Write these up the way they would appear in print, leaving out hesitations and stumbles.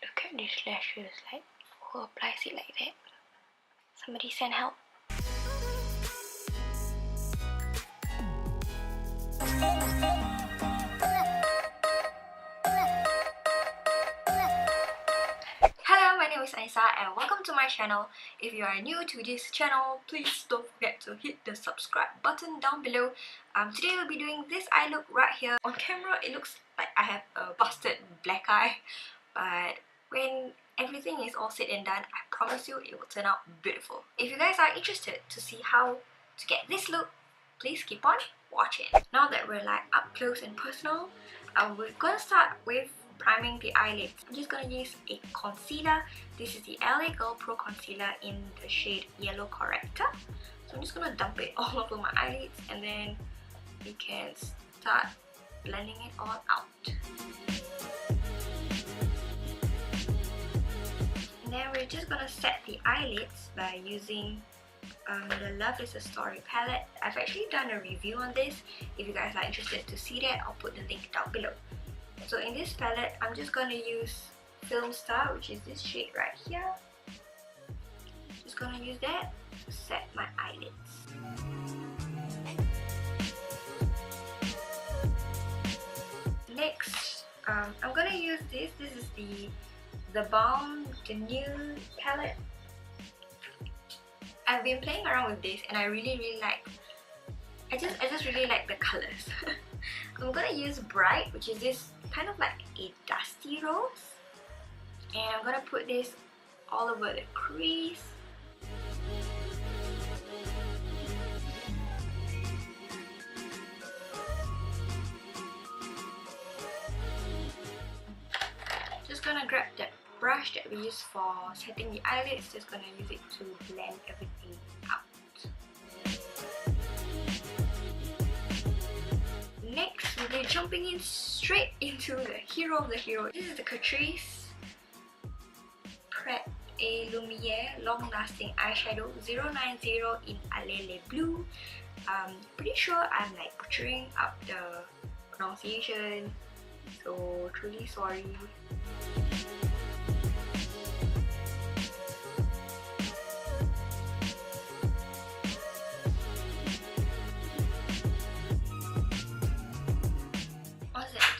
Look at these lashes, like, who applies it like that? Somebody send help. Hello, my name is Anisa and welcome to my channel. If you are new to this channel, please don't forget to hit the subscribe button down below. Today we'll be doing this eye look right here. On camera it looks like I have a busted black eye, but when everything is all said and done, I promise you it will turn out beautiful. If you guys are interested to see how to get this look, please keep on watching. Now that we're like up close and personal, we're gonna start with priming the eyelids. I'm just gonna use a concealer. This is the LA Girl Pro Concealer in the shade Yellow Corrector. So I'm just gonna dump it all over my eyelids and then we can start blending it all out. And then we're just gonna set the eyelids by using the Love is a Story palette. I've actually done a review on this. If you guys are interested to see that, I'll put the link down below. So in this palette, I'm just gonna use Film Star, which is this shade right here. Just gonna use that to set my eyelids. Next, I'm gonna use this. This is the Balm, the Nude palette. I've been playing around with this and I really like. I just really like the colors. I'm gonna use Bright, which is this kind of like a dusty rose, and I'm gonna put this all over the crease. Just gonna grab that brush that we use for setting the eyelids, just gonna use it to blend everything out. Next, we'll be jumping in straight into the hero of the hero. This is the Catrice Pret et Lumiere Long Lasting Eyeshadow 090 in Allez, Bleu. Pretty sure I'm like butchering up the pronunciation, so truly sorry.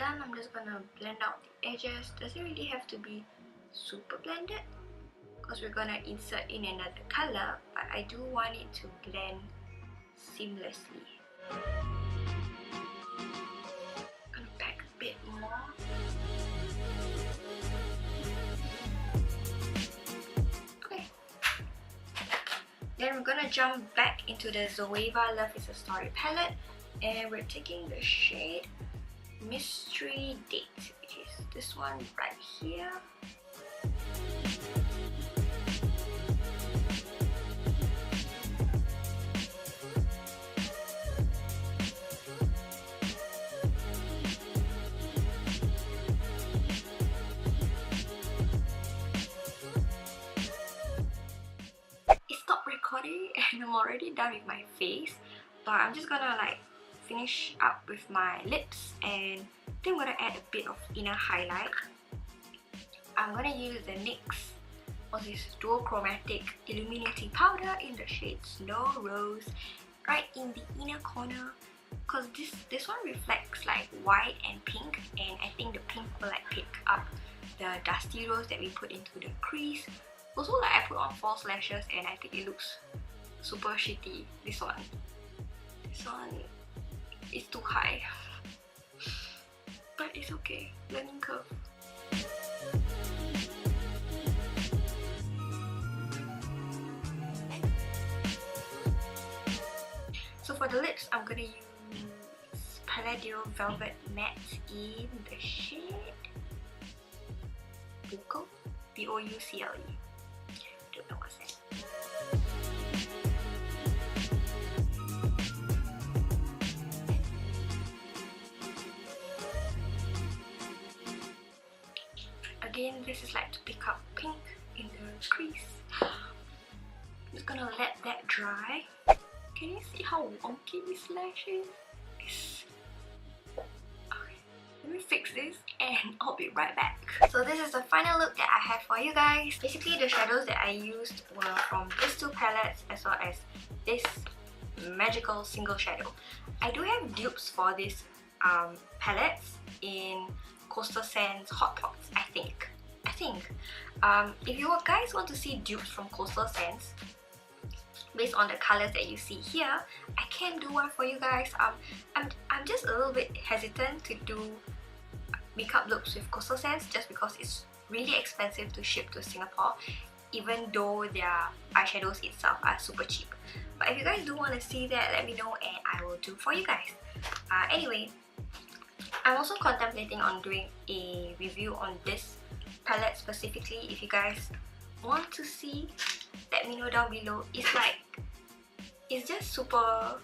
I'm just gonna blend out the edges. Doesn't really have to be super blended because we're gonna insert in another color, but I do want it to blend seamlessly. Gonna pack a bit more. Okay. Then we're gonna jump back into the Zoeva Love is a Story palette, and we're taking the shade Mystery Date, which is this one right here. It stopped recording and I'm already done with my face, but I'm just gonna like finish up with my lips, and then I'm gonna add a bit of inner highlight. I'm gonna use the NYX Dual Chromatic Illuminating Powder in the shade Snow Rose right in the inner corner, because this one reflects like white and pink, and I think the pink will like pick up the dusty rose that we put into the crease. Also, like I put on false lashes and I think it looks super shitty. This one it's too high, but it's okay, learning curve. So for the lips, I'm gonna use Palladio Velvet Matte in the shade Buckle, Boucle. Don't know what's that. Again, this is like to pick up pink in the crease. I'm just gonna let that dry. Can you see how wonky this lash is? Okay. me fix this and I'll be right back. So this is the final look that I have for you guys. Basically the shadows that I used were from these two palettes as well as this magical single shadow. I do have dupes for these palettes in Coastal Sands Hot Pots, I think. If you guys want to see dupes from Coastal Sands based on the colors that you see here, I can do one for you guys. I'm just a little bit hesitant to do makeup looks with Coastal Sands just because it's really expensive to ship to Singapore, even though their eyeshadows itself are super cheap. But if you guys do want to see that, let me know and I will do for you guys. Anyway, I'm also contemplating on doing a review on this palette specifically. If you guys want to see, let me know down below. It's just super,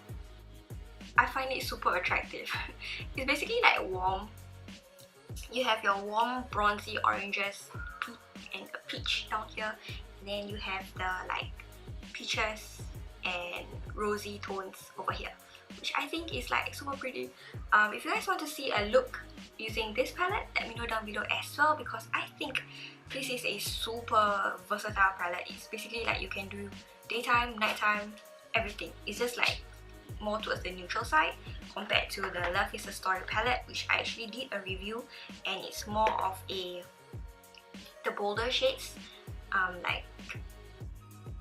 I find it super attractive. It's basically like warm. You have your warm bronzy oranges and a peach down here, and then you have the like peaches and rosy tones over here, which I think is like super pretty. If you guys want to see a look using this palette, let me know down below as well, because I think this is a super versatile palette. It's basically like you can do daytime, nighttime, everything. It's just like more towards the neutral side compared to the Love is a Story palette, which I actually did a review, and it's more of the bolder shades. Like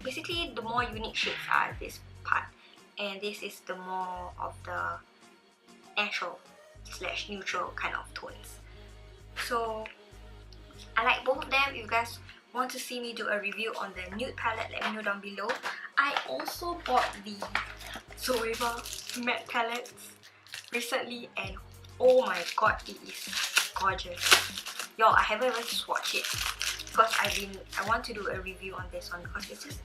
basically the more unique shades are this part, and this is the more of the natural / neutral kind of tones. So I like both of them. If you guys want to see me do a review on the nude palette, let me know down below. I also bought the Zoeva matte palettes recently, and oh my god, it is gorgeous. Y'all, I haven't even swatched it because I want to do a review on this one because it's just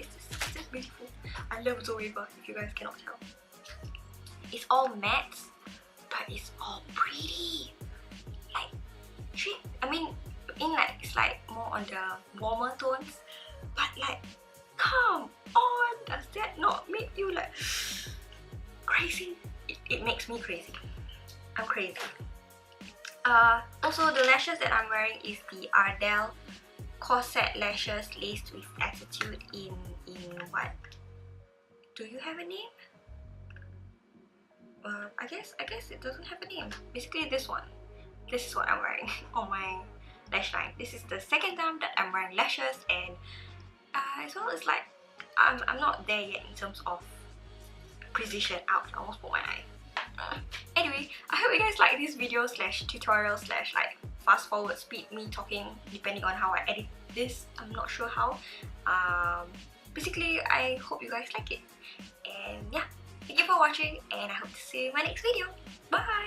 beautiful. I love Zoeva, if you guys cannot tell. It's all matte, but it's all pretty. Like, I mean, in like it's like more on the warmer tones, but like, come on, does that not make you like crazy? It makes me crazy. I'm crazy. Also, the lashes that I'm wearing is the Ardell Corset lashes laced with attitude in what? Do you have a name? I guess it doesn't have a name. Basically this one. This is what I'm wearing on my lash line. This is the second time that I'm wearing lashes, and as well as like I'm not there yet in terms of precision. Ouch, I almost put my eye. Anyway, I hope you guys like this video / tutorial / like fast forward speed me talking depending on how I edit this. I'm not sure how. Basically, I hope you guys like it, and yeah, thank you for watching, and I hope to see you in my next video. Bye!